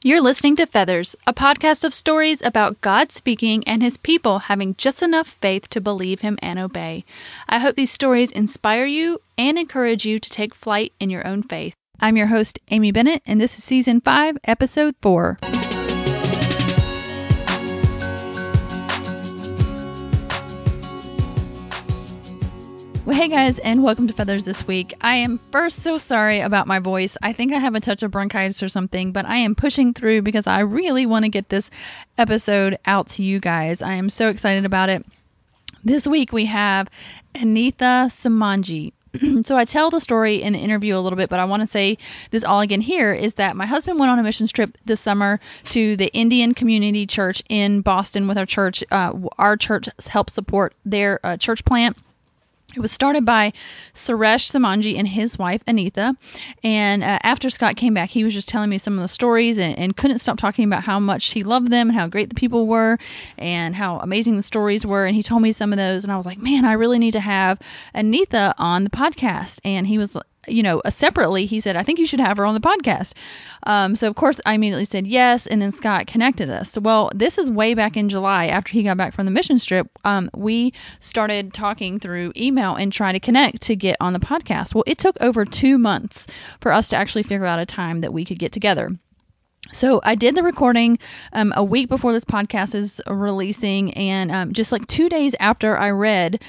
You're listening to Feathers, a podcast of stories about God speaking and his people having just enough faith to believe him and obey. I hope these stories inspire you and encourage you to take flight in your own faith. I'm your host, Amy Bennett, and this is Season 5, Episode 4. Well, hey guys, and welcome to Feathers this week. I am first so sorry about my voice. I think I have a touch of bronchitis or something, but I am pushing through because I really want to get this episode out to you guys. I am so excited about it. This week we have Anitha Summangi. So I tell the story in the interview a little bit, but I want to say this all again here is that my husband went on a missions trip this summer to the Indian Community Church in Boston with our church. Our church helps support their church plant. It was started by Suresh Summangi and his wife, Anitha. And after Scott came back, he was just telling me some of the stories and couldn't stop talking about how much he loved them, how great the people were, and how amazing the stories were. And he told me some of those. And I was like, man, I really need to have Anitha on the podcast. And he was, separately, he said, I think you should have her on the podcast. So, of course, I immediately said yes, and then Scott connected us. Well, this is way back in July after he got back from the mission trip. We started talking through email and trying to connect to get on the podcast. Well, it took over 2 months for us to actually figure out a time that we could get together. So I did the recording a week before this podcast is releasing, and just like 2 days after I read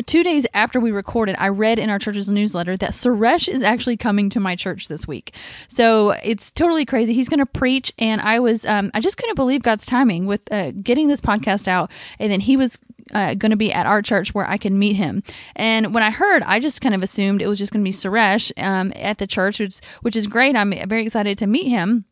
2 days after we recorded, I read in our church's newsletter that Suresh is actually coming to my church this week. So it's totally crazy. He's going to preach, and I just couldn't believe God's timing with getting this podcast out, and then he was going to be at our church where I could meet him. And when I heard, I just kind of assumed it was just going to be Suresh at the church, which is great. I'm very excited to meet him.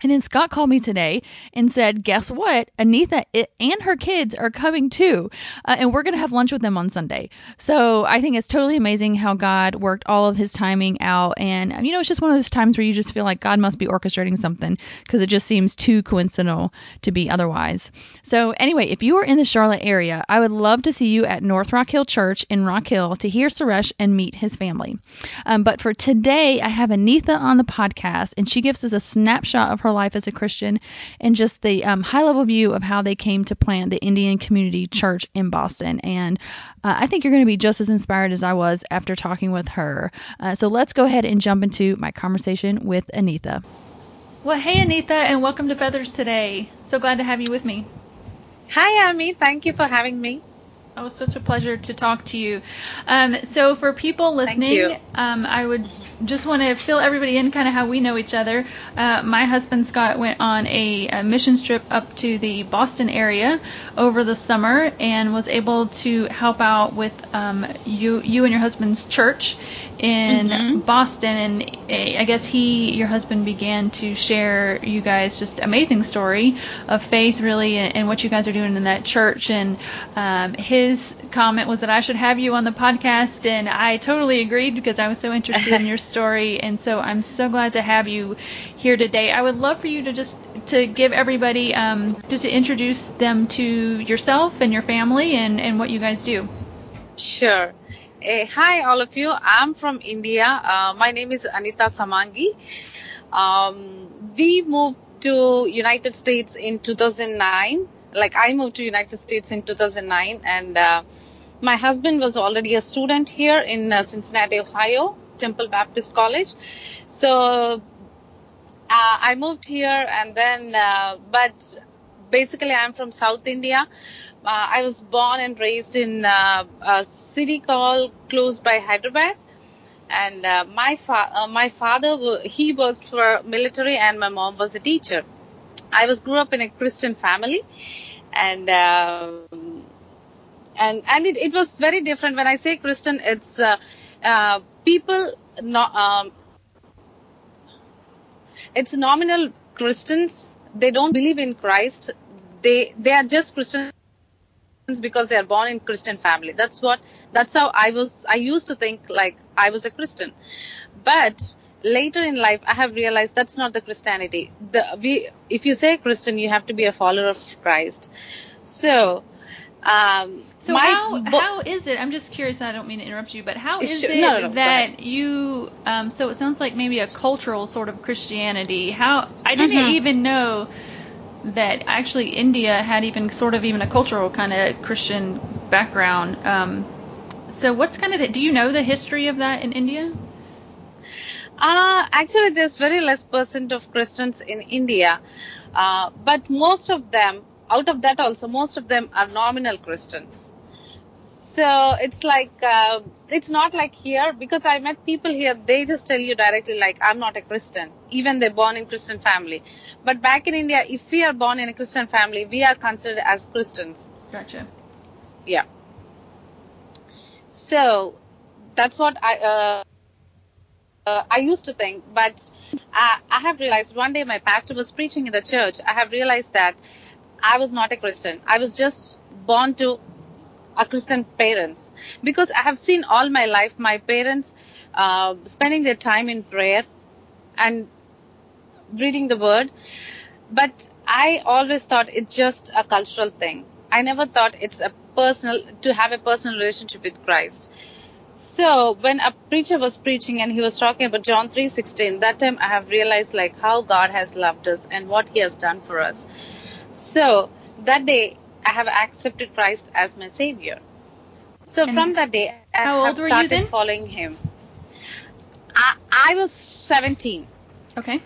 And then Scott called me today and said, guess what? Anitha and her kids are coming too. And we're going to have lunch with them on Sunday. So I think it's totally amazing how God worked all of his timing out. And, it's just one of those times where you just feel like God must be orchestrating something because it just seems too coincidental to be otherwise. So anyway, if you are in the Charlotte area, I would love to see you at North Rock Hill Church in Rock Hill to hear Suresh and meet his family. But for today, I have Anitha on the podcast, and she gives us a snapshot of her life as a Christian and just the high-level view of how they came to plant the Indian Community Church in Boston. And I think you're going to be just as inspired as I was after talking with her. So let's go ahead and jump into my conversation with Anitha. Well, hey, Anitha, and welcome to Feathers today. So glad to have you with me. Hi, Amy. Thank you for having me. Oh, it's such a pleasure to talk to you. So for people listening, I would just want to fill everybody in kind of how we know each other. My husband, Scott, went on a missions trip up to the Boston area over the summer and was able to help out with you and your husband's church in Boston. And I guess your husband began to share you guys just amazing story of faith really and what you guys are doing in that church. And his comment was that I should have you on the podcast, and I totally agreed because I was so interested in your story. And so I'm so glad to have you here today. I would love for you to give everybody just to introduce them to yourself and your family and what you guys do. Sure. Hi, all of you. I'm from India. My name is Anitha Summangi. We moved to United States in 2009. I moved to United States in 2009, and my husband was already a student here in Cincinnati, Ohio, Temple Baptist College. So I moved here, and then, but basically I'm from South India. I was born and raised in a city called close by Hyderabad. And my father, he worked for military, and my mom was a teacher. I grew up in a Christian family, and it was very different. When I say Christian, it's people it's nominal Christians. They don't believe in Christ. They are just Christians because they are born in Christian family. That's how I used to think like I was a Christian. But later in life, I have realized that's not the Christianity. If you say Christian, you have to be a follower of Christ. So So how is it? I'm just curious. I don't mean to interrupt you, but how is it No, that you? So it sounds like maybe a cultural sort of Christianity. How I didn't even know that actually India had even a cultural kind of Christian background. So what's kind of do you know the history of that in India? Actually, there's very less % of Christians in India, but most of them, out of that also, most of them are nominal Christians. So it's like, it's not like here, because I met people here, they just tell you directly, like, I'm not a Christian, even they're born in Christian family. But back in India, if we are born in a Christian family, we are considered as Christians. Gotcha. Yeah. So that's what I used to think, but I have realized one day my pastor was preaching in the church. I have realized that I was not a Christian. I was just born to a Christian parents, because I have seen all my life my parents spending their time in prayer and reading the word. But I always thought it's just a cultural thing. I never thought it's to have a personal relationship with Christ. So when a preacher was preaching and he was talking about John 3:16, that time I have realized like how God has loved us and what he has done for us. So that day I have accepted Christ as my savior. So from that day I have started following him. I was 17. Okay.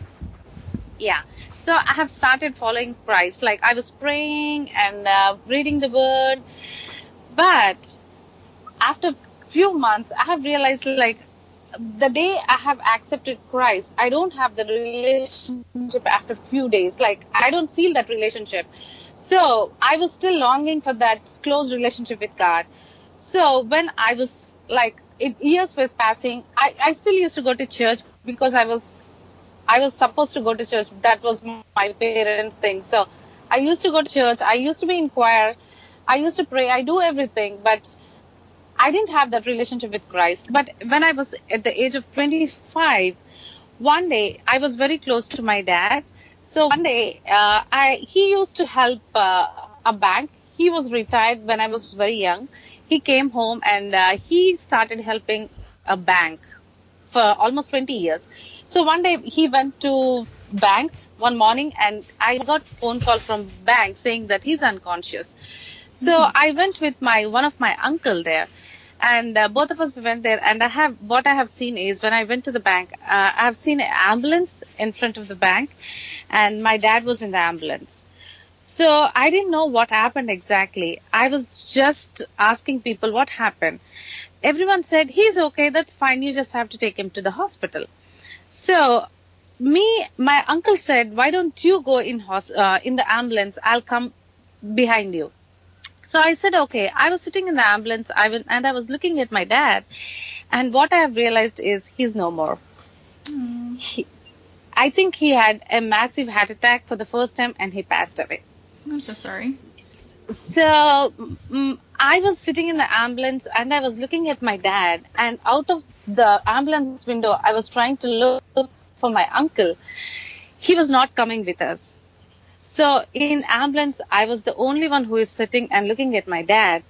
Yeah. So I have started following Christ. Like I was praying and reading the word. But after few months, I have realized like the day I have accepted Christ, I don't have the relationship after few days. Like I don't feel that relationship. So I was still longing for that close relationship with God. So when I was like, years was passing, I still used to go to church because I was supposed to go to church. That was my parents' thing. So I used to go to church. I used to be in choir. I used to pray. I do everything, but I didn't have that relationship with Christ. But when I was at the age of 25, one day I was very close to my dad. So one day he used to help a bank. He was retired when I was very young. He came home and he started helping a bank for almost 20 years. So one day he went to bank one morning and I got a phone call from bank saying that he's unconscious. So I went with one of my uncle there, and both of us went there. And what I have seen is when I went to the bank, I have seen an ambulance in front of the bank, and my dad was in the ambulance. So I didn't know what happened exactly. I was just asking people what happened. Everyone said, he's okay, that's fine, you just have to take him to the hospital. So my uncle said, why don't you go in the ambulance, I'll come behind you. So I said, okay. I was sitting in the ambulance and I was looking at my dad, and what I have realized is he's no more. I think he had a massive heart attack for the first time and he passed away. I'm so sorry. So I was sitting in the ambulance and I was looking at my dad, and out of the ambulance window, I was trying to look for my uncle. He was not coming with us. So in ambulance, I was the only one who is sitting and looking at my dad.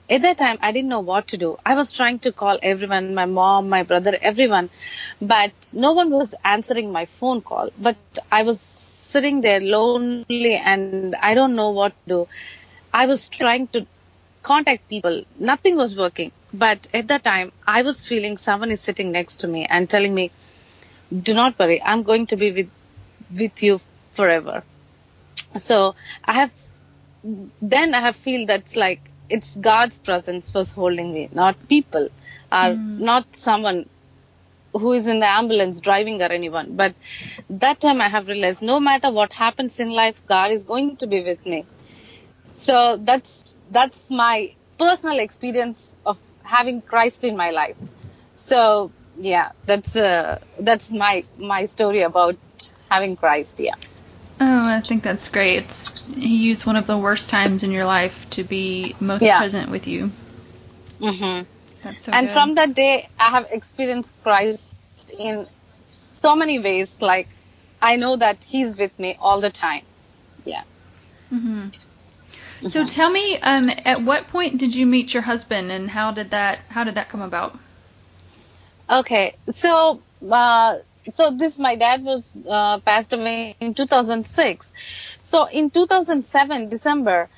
At that time, I didn't know what to do. I was trying to call everyone, my mom, my brother, everyone, but no one was answering my phone call. But I was sitting there lonely and I don't know what to do. I was trying to contact people. Nothing was working. But at that time, I was feeling someone is sitting next to me and telling me, do not worry, I'm going to be with you forever. So I have feel that's like it's God's presence was holding me, not people, or not someone who is in the ambulance driving or anyone. But that time I have realized no matter what happens in life, God is going to be with me. So that's my personal experience of having Christ in my life. So yeah, that's my story about having Christ. Yeah. Oh, I think that's great. He used one of the worst times in your life to be most present with you. Mm-hmm. That's so and good. From that day, I have experienced Christ in so many ways. Like, I know that he's with me all the time. Yeah. Mm-hmm. So tell me, at what point did you meet your husband, and how did that come about? Okay, so this my dad was passed away in 2006. So in 2007 December,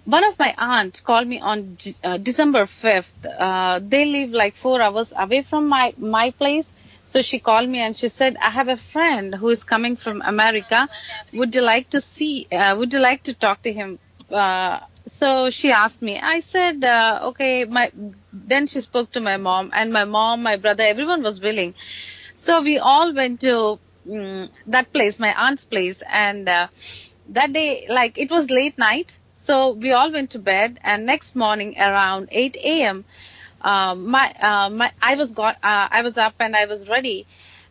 one of my aunt called me on December 5th. They live like 4 hours away from my place. So she called me and she said, I have a friend who is coming from America. Would you like to would you like to talk to him? So she asked me. I said, okay. Then she spoke to my mom, and my mom, my brother, everyone was willing. So we all went to that place, my aunt's place. And that day, like, it was late night. So we all went to bed, and next morning around 8 a.m., I was up and I was ready,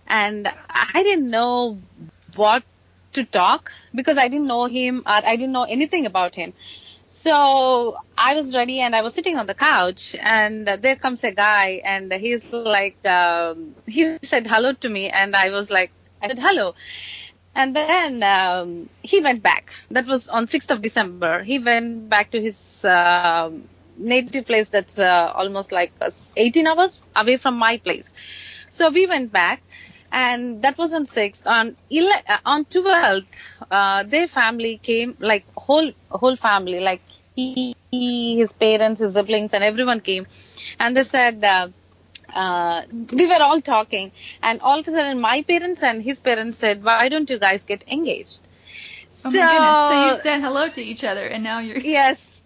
and I didn't know what to talk because I didn't know him or I didn't know anything about him. So I was ready and I was sitting on the couch, and there comes a guy, and he's like, he said hello to me, and I said hello. And then he went back. That was on 6th of December. He went back to his native place that's almost like 18 hours away from my place. So we went back, and that was on 6th. On 12th, their family came, like whole family, like his parents, his siblings, and everyone came. And they said, we were all talking, and all of a sudden my parents and his parents said, why don't you guys get engaged? Oh my goodness. So you said hello to each other, and now you're... Yes.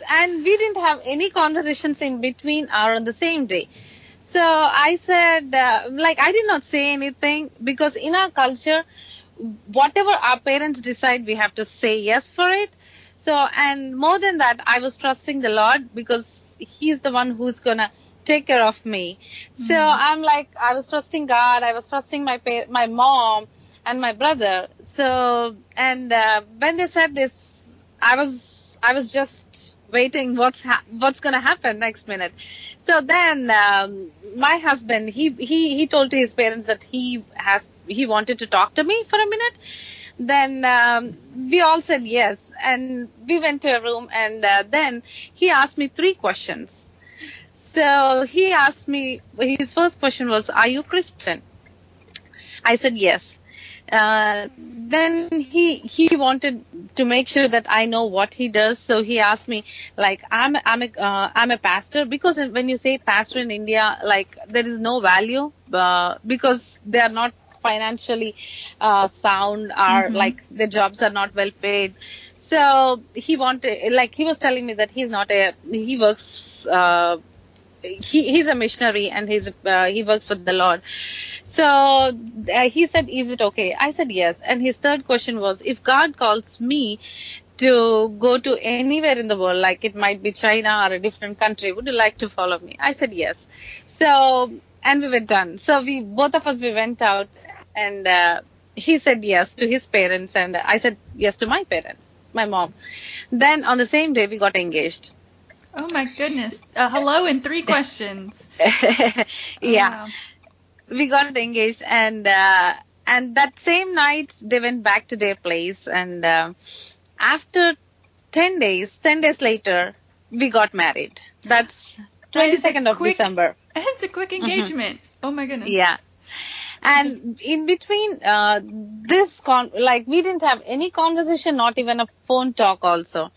And we didn't have any conversations in between or on the same day. So I said, I did not say anything, because in our culture, whatever our parents decide, we have to say yes for it. So, and more than that, I was trusting the Lord, because he's the one who's going to take care of me. So I'm like, I was trusting God. I was trusting my mom and my brother. So, and when they said this, I was just waiting what's going to happen next minute. So then my husband, he told to his parents that he wanted to talk to me for a minute. Then we all said yes, and we went to a room, and then he asked me 3 questions. So he asked me, his first question was, are you Christian? I said yes. Then he wanted to make sure that I know what he does. So he asked me, like, I'm a pastor, because when you say pastor in India, like, there is no value, because they are not financially sound, or like their jobs are not well paid. So he was telling me that he works, he's a missionary, and he works for the Lord. So he said, is it okay? I said yes. And his third question was, if God calls me to go to anywhere in the world, like it might be China or a different country, would you like to follow me? I said yes. So, and we were done. So both of us went out, and he said yes to his parents, and I said yes to my parents, my mom. Then on the same day, we got engaged. Oh my goodness. Hello in 3 questions. Yeah. Wow. We got engaged, and that same night they went back to their place, and after 10 days later, we got married. That's 22nd of December. It's a quick engagement. Oh my goodness. Yeah. And in between we didn't have any conversation, not even a phone talk also.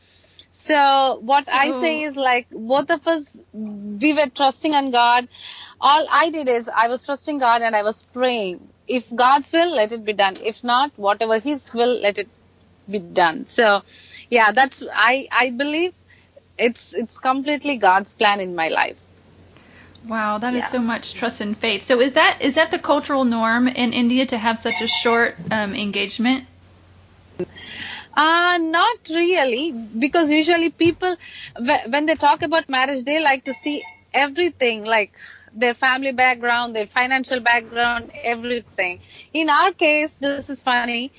So I say is, like, both of us, we were trusting on God. All I did is I was trusting God, and I was praying. If God's will, let it be done. If not, whatever His will, let it be done. So, yeah, I believe it's completely God's plan in my life. Wow, that is so much trust and faith. So is that the cultural norm in India to have such a short engagement? Not really, because usually people, when they talk about marriage, they like to see everything, like their family background, their financial background, everything. In our case, this is funny,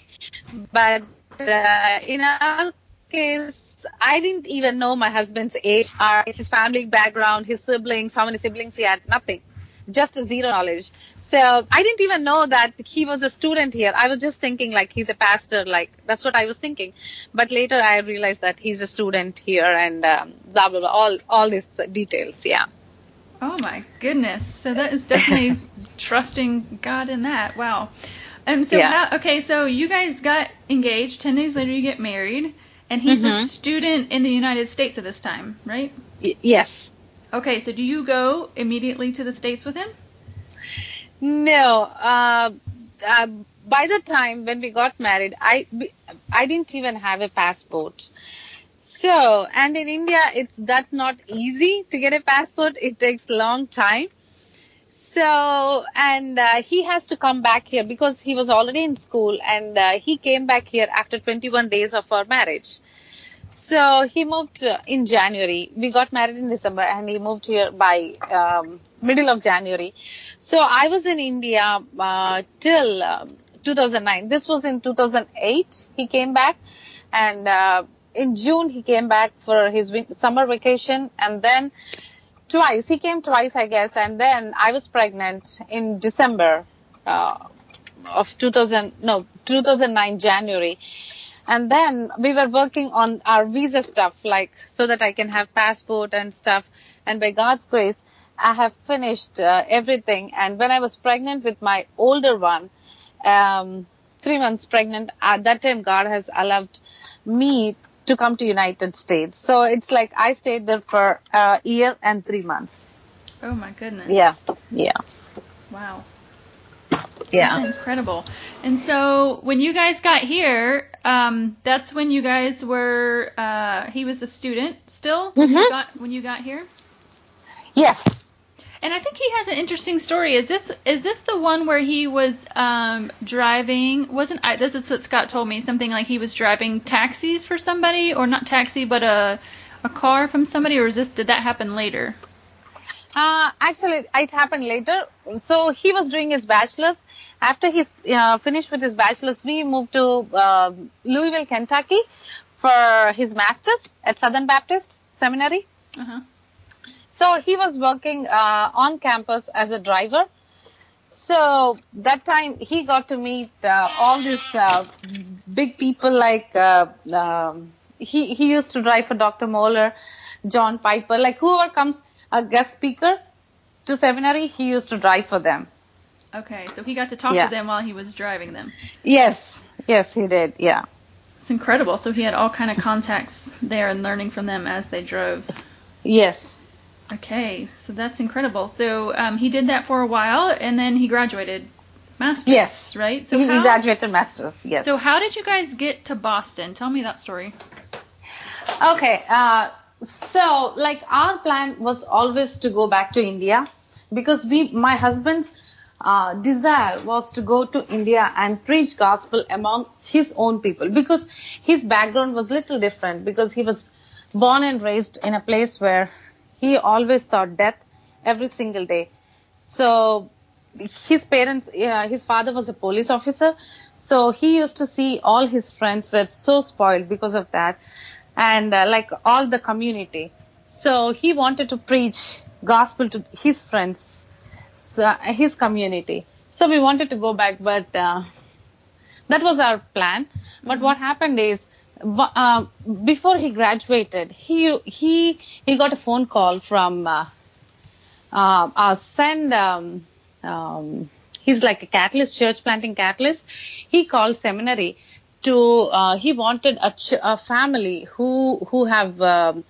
but in our case, I didn't even know my husband's age, or his family background, his siblings, how many siblings he had, nothing. just zero knowledge. So I didn't even know that he was a student here. I was just thinking like he's a pastor, like that's what I was thinking. But later I realized that he's a student here and blah, blah, blah, all these details. Yeah. Oh my goodness. So that is definitely trusting God in that. Wow. And so, so you guys got engaged. 10 days later, you get married. And he's a student in the United States at this time, right? Yes. Okay, so do you go immediately to the States with him? No. By the time when we got married, I didn't even have a passport. So, and in India, it's not easy to get a passport. It takes a long time. So, and he has to come back here because he was already in school, and he came back here after 21 days of our marriage. So he moved in January. We got married in December and he moved here by middle of January. So I was in India till 2009. This was in 2008. He came back, and in June he came back for his summer vacation, and then twice. He came twice, I guess, and then I was pregnant in December of 2009 January. And then we were working on our visa stuff, like so that I can have passport and stuff. And by God's grace, I have finished everything. And when I was pregnant with my older one, 3 months pregnant, at that time God has allowed me to come to United States. So it's like I stayed there for a year and 3 months. Oh my goodness. Yeah. Wow. Yeah. That's incredible. And so when you guys got here, that's when you guys were, he was a student still when you got here? Yes. And I think he has an interesting story. Is this the one where he was driving? This is what Scott told me, something like he was driving taxis for somebody, or not taxi, but a car from somebody, or did that happen later? Actually, it happened later. So he was doing his bachelor's. After he's finished with his bachelor's, we moved to Louisville, Kentucky for his master's at Southern Baptist Seminary. Uh-huh. So he was working on campus as a driver. So that time he got to meet all these big people like he used to drive for Dr. Moeller, John Piper, like whoever comes a guest speaker to seminary, he used to drive for them. Okay, so he got to talk to them while he was driving them. Yes, he did, yeah. It's incredible. So he had all kind of contacts there and learning from them as they drove. Yes. Okay, so that's incredible. So he did that for a while, and then he graduated master's, yes. right? So he graduated master's, yes. So how did you guys get to Boston? Tell me that story. Okay, so like our plan was always to go back to India because my husband's desire was to go to India and preach gospel among his own people because his background was little different because he was born and raised in a place where he always saw death every single day. So his parents, his father was a police officer. So he used to see all his friends were so spoiled because of that. And like all the community. So he wanted to preach gospel to his friends, his community. So we wanted to go back, but that was our plan. But what happened is, before he graduated, he got a phone call from our son. He's like a catalyst, church planting catalyst. He called seminary to. He wanted a family who have a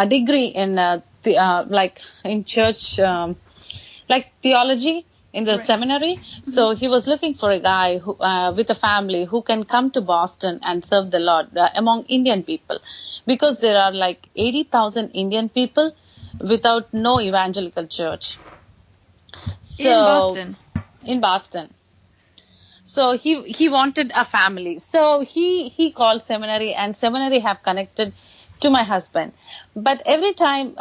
degree in like in church, like theology in the seminary. Mm-hmm. So he was looking for a guy who, with a family who can come to Boston and serve the Lord among Indian people, because there are like 80,000 Indian people without no evangelical church. So, in Boston. So he wanted a family. So he called seminary, and seminary have connected to my husband. But every time,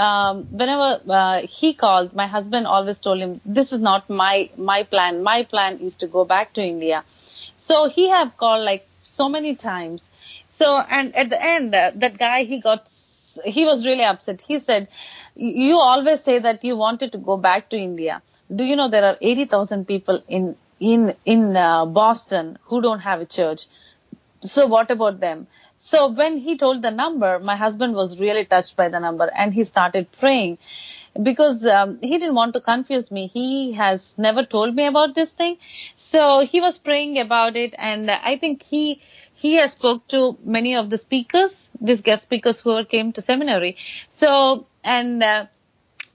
whenever he called, my husband always told him, this is not my plan. My plan is to go back to India. So he have called like so many times. So, and at the end, that guy, he was really upset. He said, you always say that you wanted to go back to India. do you know there are 80,000 people in Boston who don't have a church? So what about them? So when he told the number, my husband was really touched by the number, and he started praying because he didn't want to confuse me. He has never told me about this thing. So he was praying about it, and I think he has spoke to many of the speakers, these guest speakers who came to seminary. So, and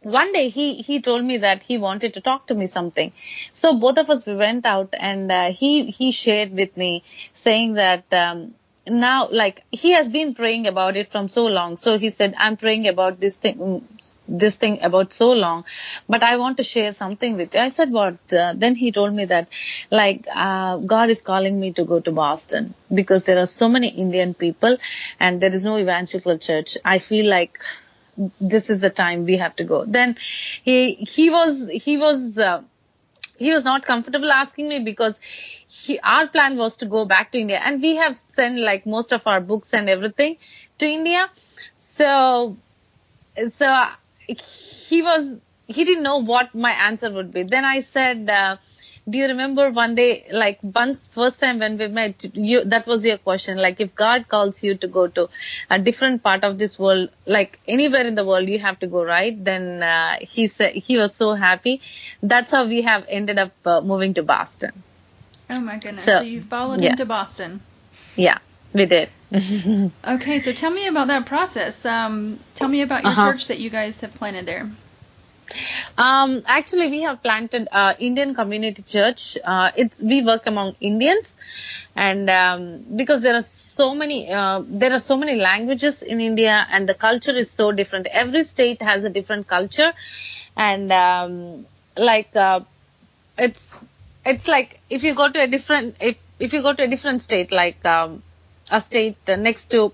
one day he told me that he wanted to talk to me something. So both of us, we went out, and he shared with me saying that now, like, he has been praying about it from so long. So he said, I'm praying about this thing about so long, but I want to share something with you. I said, what? Then he told me that, like, God is calling me to go to Boston because there are so many Indian people and there is no evangelical church. I feel like this is the time we have to go. Then he was not comfortable asking me because our plan was to go back to India, and we have sent like most of our books and everything to India. So he didn't know what my answer would be. Then I said, do you remember one day, like first time when we met, that was your question, like if God calls you to go to a different part of this world, like anywhere in the world, you have to go, right? Then he said he was so happy. That's how we have ended up moving to Boston. Oh my goodness. So you followed him to Boston. Yeah, we did. Okay, so tell me about that process. Tell me about your church that you guys have planted there. Actually, we have planted Indian Community Church. We work among Indians, and because there are so many languages in India, and the culture is so different. Every state has a different culture, and it's like if you go to a different state, like a state next to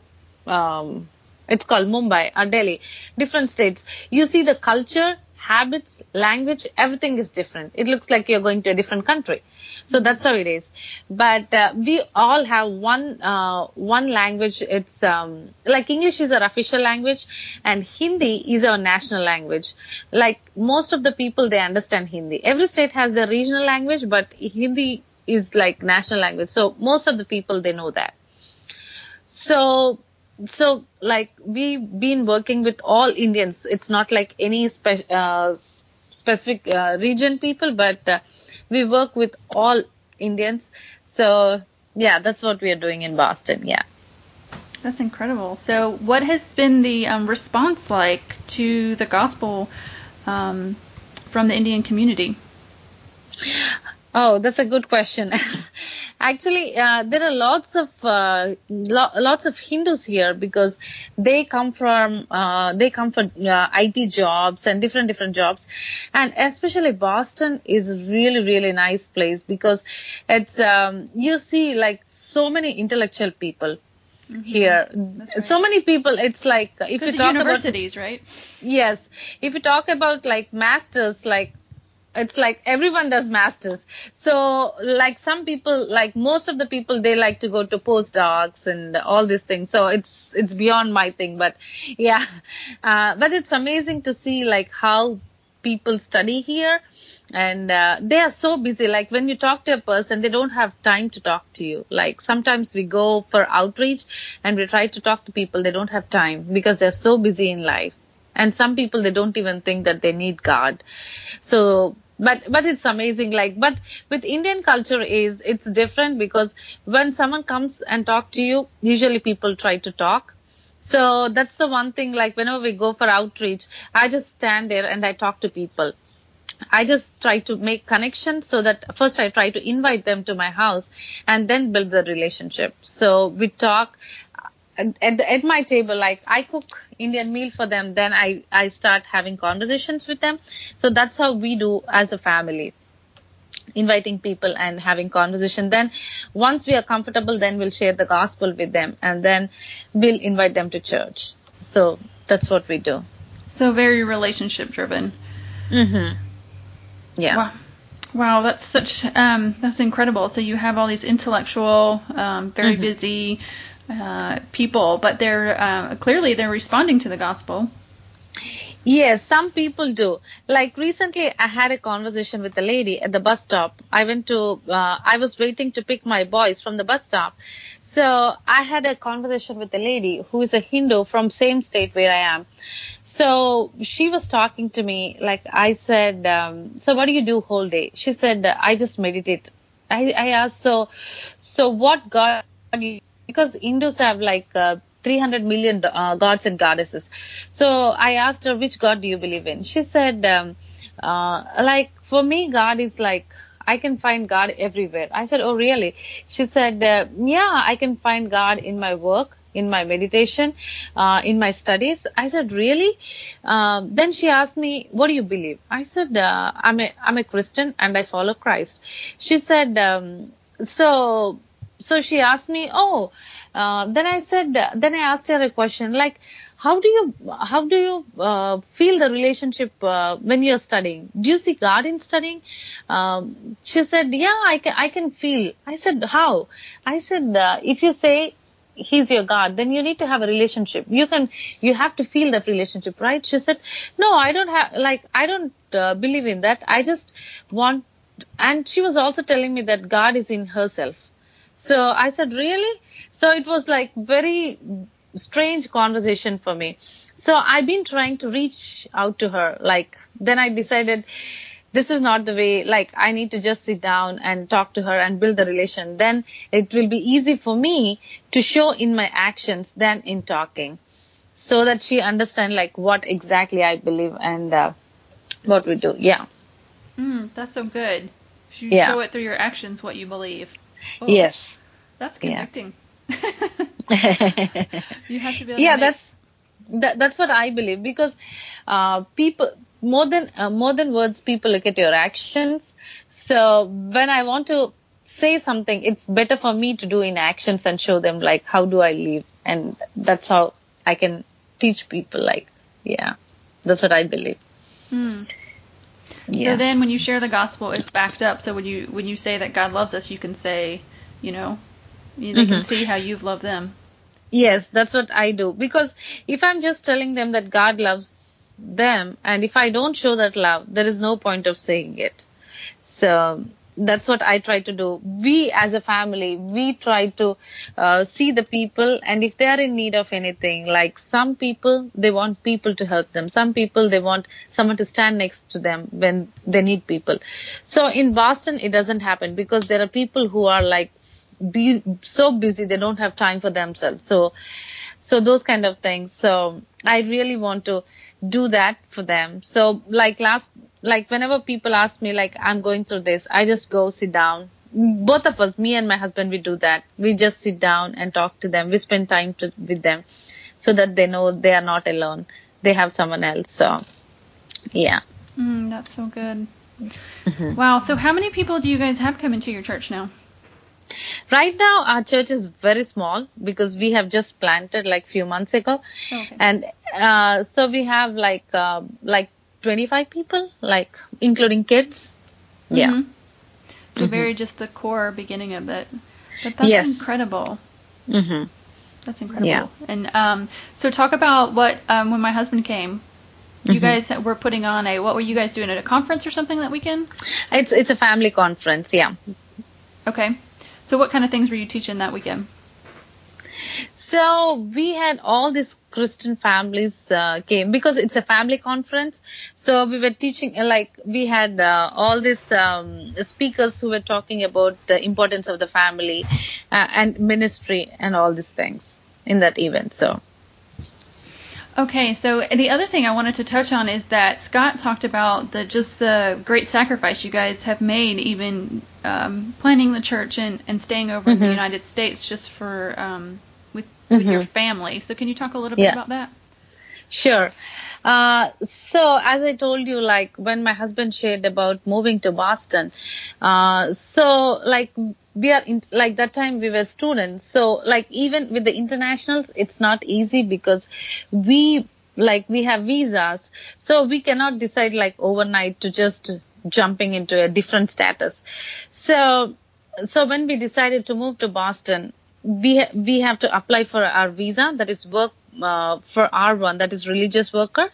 it's called Mumbai or Delhi, different states, you see the culture, habits, language, everything is different. It looks like you're going to a different country. So that's how it is. But we all have one language. It's like English is our official language, and Hindi is our national language. Like most of the people, they understand Hindi. Every state has their regional language, but Hindi is like national language. So most of the people, they know that. So like we've been working with all Indians. It's not like any specific region people, but we work with all Indians. So yeah, that's what we are doing in Boston. Yeah. That's incredible. So what has been the response like to the gospel from the Indian community? Oh, that's a good question. Actually, there are lots of Hindus here because they come for IT jobs and different jobs, and especially Boston is really, really nice place because it's you see like so many intellectual people here. Right. So many people. It's like if you talk universities, about, right? Yes, if you talk about like masters, like. It's like everyone does masters. So like some people, like most of the people, they like to go to postdocs and all these things. So it's beyond my thing, but yeah. But it's amazing to see like how people study here, and they are so busy. Like when you talk to a person, they don't have time to talk to you. Like sometimes we go for outreach and we try to talk to people. They don't have time because they're so busy in life. And some people, they don't even think that they need God. So, but it's amazing. Like, but with Indian culture it's different because when someone comes and talk to you, usually people try to talk. So that's the one thing, like whenever we go for outreach, I just stand there and I talk to people. I just try to make connections so that first I try to invite them to my house and then build the relationship. So we talk. At my table, like I cook Indian meal for them, then I start having conversations with them. So that's how we do as a family, inviting people and having conversation. Then once we are comfortable, then we'll share the gospel with them and then we'll invite them to church. So that's what we do. So very relationship driven. Yeah. Wow, that's that's incredible. So you have all these intellectual, very busy people, but they're clearly they're responding to the gospel. Yes, some people do. Like recently, I had a conversation with a lady at the bus stop. I was waiting to pick my boys from the bus stop. So I had a conversation with a lady who is a Hindu from same state where I am. So she was talking to me, like I said, so what do you do whole day? She said, I just meditate. I asked, so what God, because Hindus have like 300 million gods and goddesses. So I asked her, which God do you believe in? She said, like for me, God is like, I can find God everywhere. I said, oh, really? She said, yeah, I can find God in my work, in my meditation, in my studies. I said, really? Then she asked me, what do you believe? I said, I'm a Christian and I follow Christ. She said, so she asked me, then I asked her a question like, how do you feel the relationship when you're studying? Do you see God in studying? She said, yeah, I can feel. I said, how? I said, if you say He's your God, then you need to have a relationship. You have to feel that relationship, right? She said, no, I don't believe in that. I just want, and she was also telling me that God is in herself. So I said, really? So it was like very strange conversation for me. So I've been trying to reach out to her. Like, then I decided this is not the way, like I need to just sit down and talk to her and build the relation. Then it will be easy for me to show in my actions than in talking, so that she understand like what exactly I believe and what we do. Yeah. That's so good. You Yeah. show it through your actions what you believe. Oh, Yes. that's Yeah. convicting. You have to be able Yeah, to make... that's what I believe, because people more than words, people look at your actions. So when I want to say something, it's better for me to do in actions and show them like how do I live, and that's how I can teach people. Like, yeah, that's what I believe. So then when you share the gospel, it's backed up. So when you say that God loves us, you can say, they can see how you've loved them. Yes, that's what I do. Because if I'm just telling them that God loves them, and if I don't show that love, there is no point of saying it. So that's what I try to do. We as a family, we try to see the people, and if they are in need of anything, like some people, they want people to help them. Some people, they want someone to stand next to them when they need people. So in Boston, it doesn't happen because there are people who are like so busy, they don't have time for themselves. So those kind of things. So I really want to do that for them. So like whenever people ask me, like, I'm going through this, I just go sit down. Both of us, me and my husband, we do that. We just sit down and talk to them. We spend time with them so that they know they are not alone. They have someone else. So, yeah. That's so good. Wow. So how many people do you guys have coming to your church now? Right now, our church is very small because we have just planted like few months ago. Okay. And so we have like 25 people, like including kids. Yeah. So very just the core beginning of it. But that's Yes. incredible. That's incredible. Yeah. And so talk about what, when my husband came, you guys were putting on what were you guys doing at a conference or something that weekend? It's a family conference, yeah. Okay. So what kind of things were you teaching that weekend? So we had all these Christian families came because it's a family conference. So we were teaching, like we had all these speakers who were talking about the importance of the family and ministry and all these things in that event. So. Okay, so the other thing I wanted to touch on is that Scott talked about the great sacrifice you guys have made, even planning the church and staying over in the United States just for with your family. So can you talk a little bit about that? Sure. So as I told you, like when my husband shared about moving to Boston, so like we are in, like that time we were students. So like even with the internationals, it's not easy because we have visas. So we cannot decide like overnight to just jumping into a different status. So when we decided to move to Boston, we have to apply for our visa, that is work for R1, that is religious worker.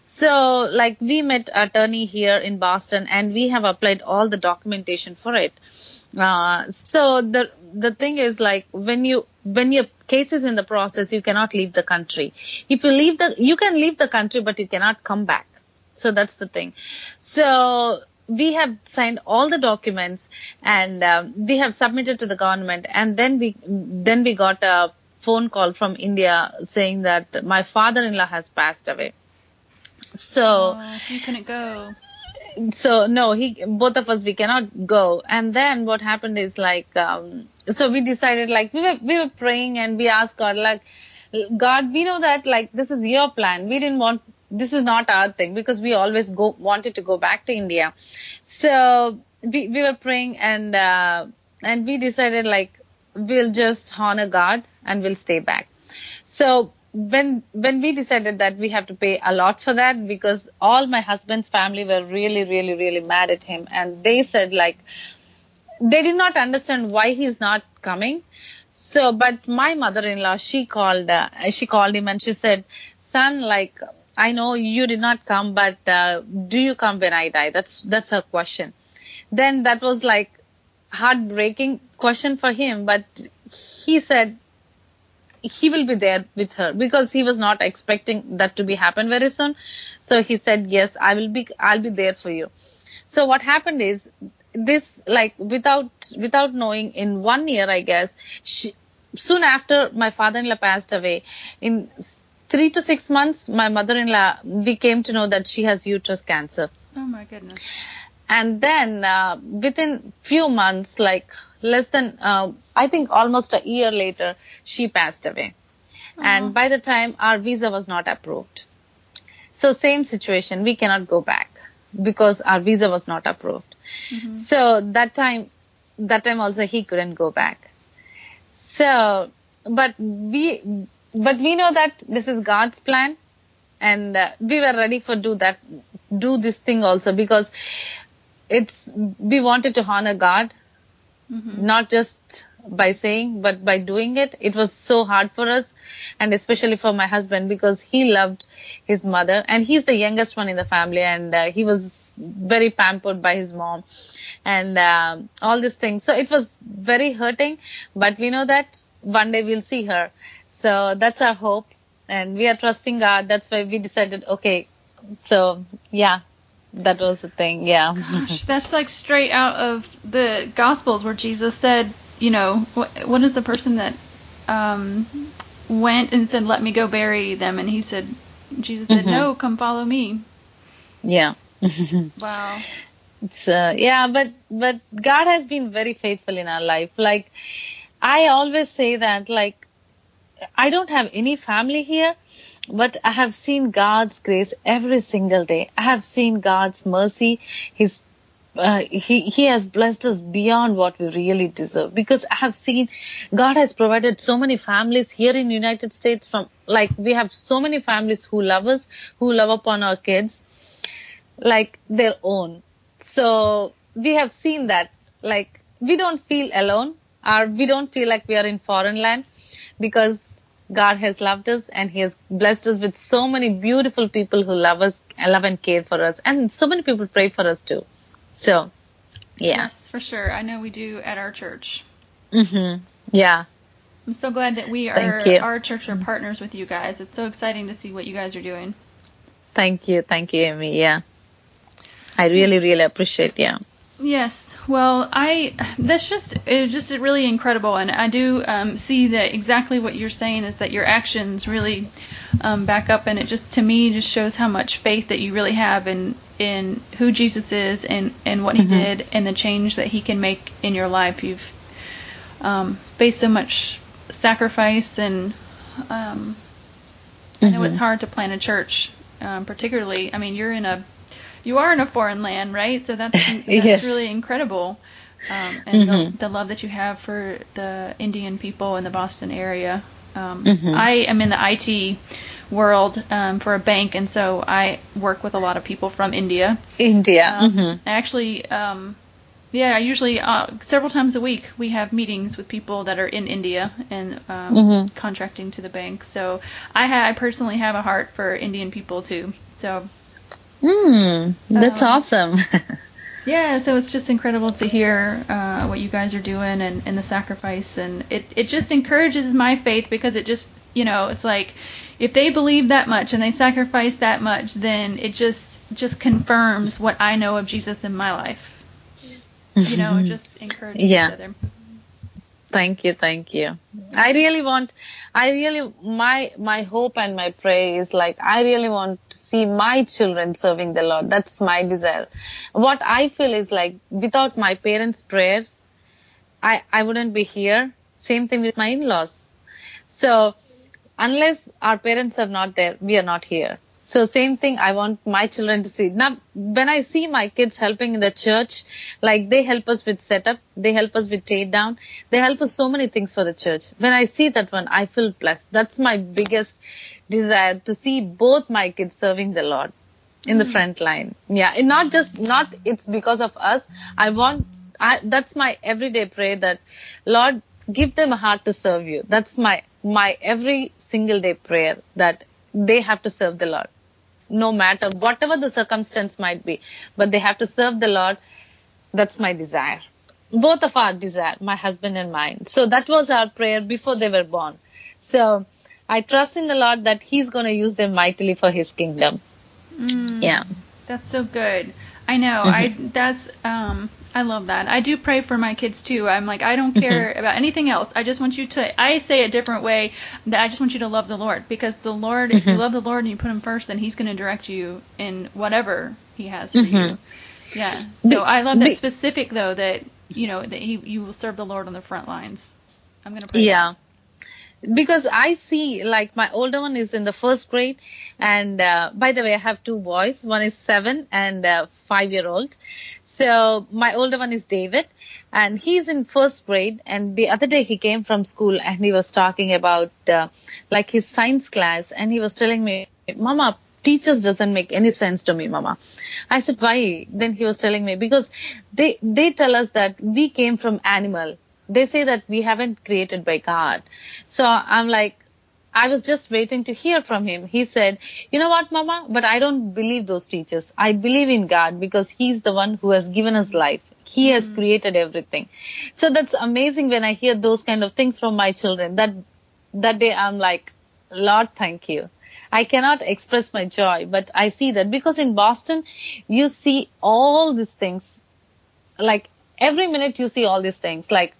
So like we met attorney here in Boston, and we have applied all the documentation for it. So the thing is, like, when your case is in the process, you cannot leave the country. If you can leave the country, but you cannot come back. So that's the thing. So we have signed all the documents, and we have submitted to the government, and then we got a phone call from India saying that my father-in-law has passed away. So you couldn't go. So no, both of us, we cannot go. And then what happened is, like, so we decided, like, we were praying, and we asked God, like, God, we know that, like, this is your plan. We didn't want, this is not our thing, because we always wanted to go back to India. So we were praying, and we decided, like, we'll just honor God and we'll stay back. So when we decided that we have to pay a lot for that, because all my husband's family were really, really, really mad at him. And they said, like, they did not understand why he's not coming. So, but my mother-in-law, she called him, and she said, son, like, I know you did not come, but do you come when I die? That's her question. Then that was like heartbreaking question for him, but he said he will be there with her, because he was not expecting that to be happen very soon. So he said, yes, I'll be there for you. So what happened is, this, like, without knowing, in 1 year, I guess, soon after my father-in-law passed away, in 3 to 6 months, my mother-in-law, we came to know that she has uterus cancer. Oh my goodness. And then within few months, like less than, I think almost a year later, she passed away. And by the time, our visa was not approved. So same situation, we cannot go back because our visa was not approved. Mm-hmm. So that time also he couldn't go back. So, but we know that this is God's plan, and we were ready for do this thing also, because we wanted to honor God, mm-hmm. not just by saying, but by doing it. It was so hard for us, and especially for my husband, because he loved his mother, and he's the youngest one in the family, and he was very pampered by his mom, and all these things. So it was very hurting, but we know that one day we'll see her. So that's our hope, and we are trusting God. That's why we decided, okay, so yeah. That was the thing, yeah. Gosh, that's like straight out of the Gospels, where Jesus said, you know, what is the person that went and said, let me go bury them? And Jesus said, mm-hmm. No, come follow me. Yeah. Wow. It's, yeah, but God has been very faithful in our life. Like, I always say that, like, I don't have any family here, but I have seen God's grace every single day. I have seen God's mercy. He has blessed us beyond what we really deserve, because I have seen God has provided so many families here in the United States, from, like, we have so many families who love us, who love upon our kids like their own. So we have seen that, like, we don't feel alone, or we don't feel like we are in foreign land, because God has loved us, and He has blessed us with so many beautiful people who love us, love and care for us, and so many people pray for us too. So, yeah. Yes, for sure. I know we do at our church. Mm-hmm. Yeah. I'm so glad that our church are partners with you guys. It's so exciting to see what you guys are doing. Thank you, Amy. Yeah, I really, really appreciate. Yeah. Yes. Well, it's just really incredible, and I do see that exactly what you're saying is that your actions really back up, and it just, to me, just shows how much faith that you really have in who Jesus is and what He mm-hmm. did, and the change that He can make in your life. You've faced so much sacrifice, and mm-hmm. I know it's hard to plant a church, particularly. I mean, you are in a foreign land, right? So that's yes. really incredible. And mm-hmm. the love that you have for the Indian people in the Boston area. Mm-hmm. I am in the IT world for a bank, and so I work with a lot of people from India. Mm-hmm. I actually Yeah, usually several times a week we have meetings with people that are in India and contracting to the bank. So I personally have a heart for Indian people too. So That's awesome. yeah, so it's just incredible to hear what you guys are doing and the sacrifice, and it just encourages my faith, because it just, it's like if they believe that much and they sacrifice that much, then it just confirms what I know of Jesus in my life. It just encourages each other. Thank you. My hope and my prayer is like, I really want to see my children serving the Lord. That's my desire. What I feel is like, without my parents' prayers, I wouldn't be here. Same thing with my in-laws. So unless our parents are not there, we are not here. So same thing I want my children to see. Now, when I see my kids helping in the church, like they help us with setup, they help us with take down, they help us so many things for the church. When I see that one, I feel blessed. That's my biggest desire, to see both my kids serving the Lord in the front line. Yeah, and not it's because of us. That's my everyday prayer, that Lord, give them a heart to serve you. That's my every single day prayer, that they have to serve the Lord, no matter whatever the circumstance might be, but they have to serve the Lord. That's my desire. Both of our desire, my husband and mine. So that was our prayer before they were born. So I trust in the Lord that He's going to use them mightily for His kingdom. Yeah. That's so good. I know. I love that. I do pray for my kids too. I'm like, I don't care about anything else. I just want you to, I say a different way, that I just want you to love the Lord, because the Lord, if you love the Lord and you put Him first, then He's going to direct you in whatever He has for you. Yeah. So I love that specific though, that, that you will serve the Lord on the front lines. I'm going to pray. Yeah. Because I see, like, my older one is in the first grade, and by the way, I have two boys. One is 7 and 5-year-old. So my older one is David, and he's in first grade. And the other day he came from school and he was talking about like his science class, and he was telling me, Mama, teachers doesn't make any sense to me, Mama. I said, why? Then he was telling me, because they tell us that we came from animal. They say that we haven't created by God. So I'm like, I was just waiting to hear from him. He said, you know what, Mama? But I don't believe those teachers. I believe in God, because He's the one who has given us life. He has created everything. So that's amazing when I hear those kind of things from my children. That day I'm like, Lord, thank you. I cannot express my joy, but I see that, because in Boston, you see all these things. Like every minute you see all these things, like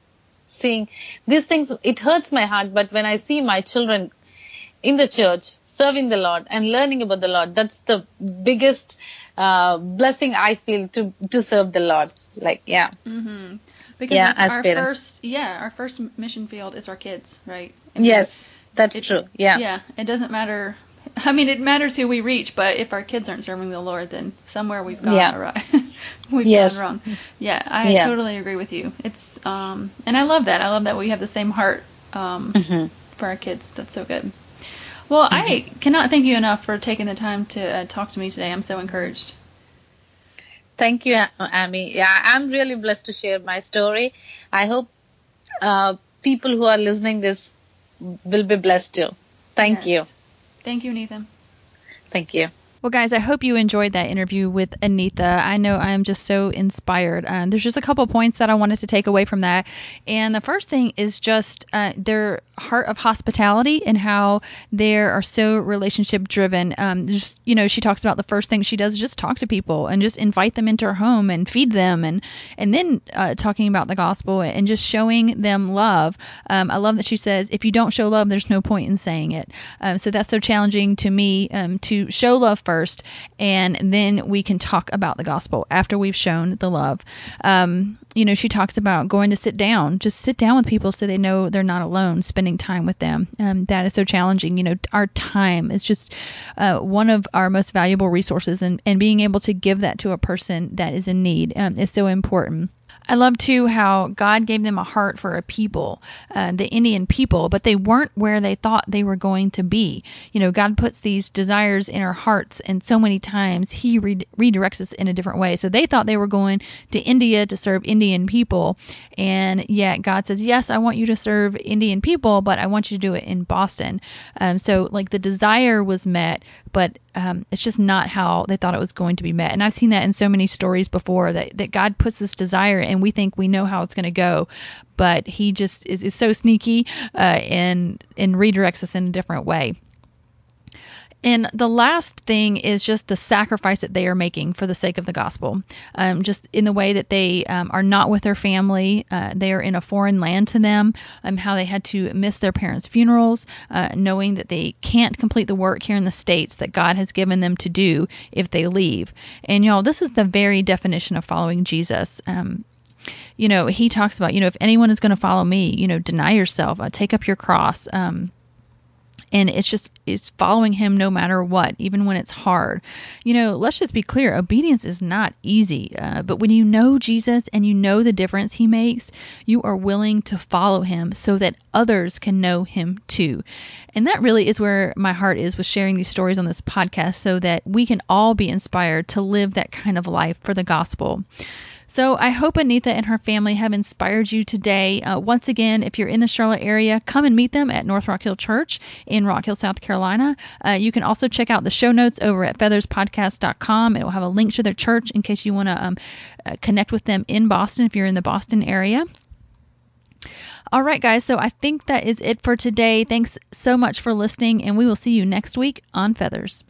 seeing these things, it hurts my heart. But when I see my children in the church serving the Lord and learning about the Lord, that's the biggest blessing I feel, to serve the Lord. Like, yeah. Mm-hmm. Because as our parents. our first mission field is our kids, right? And yes, that's true. Yeah. Yeah, it doesn't matter. I mean, it matters who we reach, but if our kids aren't serving the Lord, then somewhere we've gone awry. We've gone wrong. Yeah, I totally agree with you. It's and I love that. I love that we have the same heart for our kids. That's so good. Well, I cannot thank you enough for taking the time to talk to me today. I'm so encouraged. Thank you, Amy. Yeah, I'm really blessed to share my story. I hope people who are listening this will be blessed too. Thank you. Thank you, Anitha. Thank you. Well, guys, I hope you enjoyed that interview with Anitha. I know I'm just so inspired. There's just a couple points that I wanted to take away from that. And the first thing is just their heart of hospitality and how they are so relationship driven. Just, she talks about the first thing she does is just talk to people and just invite them into her home and feed them, and then talking about the gospel and just showing them love. I love that she says, if you don't show love, there's no point in saying it. So that's so challenging to me, to show love first, and then we can talk about the gospel after we've shown the love. She talks about going to just sit down with people so they know they're not alone, spending time with them. That is so challenging. Our time is just one of our most valuable resources, and being able to give that to a person that is in need is so important. I love too how God gave them a heart for a people, the Indian people, but they weren't where they thought they were going to be. God puts these desires in our hearts, and so many times He redirects us in a different way. So they thought they were going to India to serve Indian people, and yet God says, yes, I want you to serve Indian people, but I want you to do it in Boston. So like the desire was met, but it's just not how they thought it was going to be met. And I've seen that in so many stories before, that God puts this desire and we think we know how it's going to go, but He just is so sneaky and redirects us in a different way. And the last thing is just the sacrifice that they are making for the sake of the gospel. Just in the way that they are not with their family. They are in a foreign land to them. How they had to miss their parents' funerals, knowing that they can't complete the work here in the States that God has given them to do if they leave. And y'all, this is the very definition of following Jesus. He talks about, if anyone is going to follow me, deny yourself, take up your cross. And it's following Him no matter what, even when it's hard. Let's just be clear. Obedience is not easy. But when you know Jesus and you know the difference He makes, you are willing to follow Him so that others can know Him too. And that really is where my heart is with sharing these stories on this podcast, so that we can all be inspired to live that kind of life for the gospel. So I hope Anitha and her family have inspired you today. Once again, if you're in the Charlotte area, come and meet them at North Rock Hill Church in Rock Hill, South Carolina. You can also check out the show notes over at featherspodcast.com. It will have a link to their church in case you want to connect with them in Boston if you're in the Boston area. All right, guys, so I think that is it for today. Thanks so much for listening, and we will see you next week on Feathers.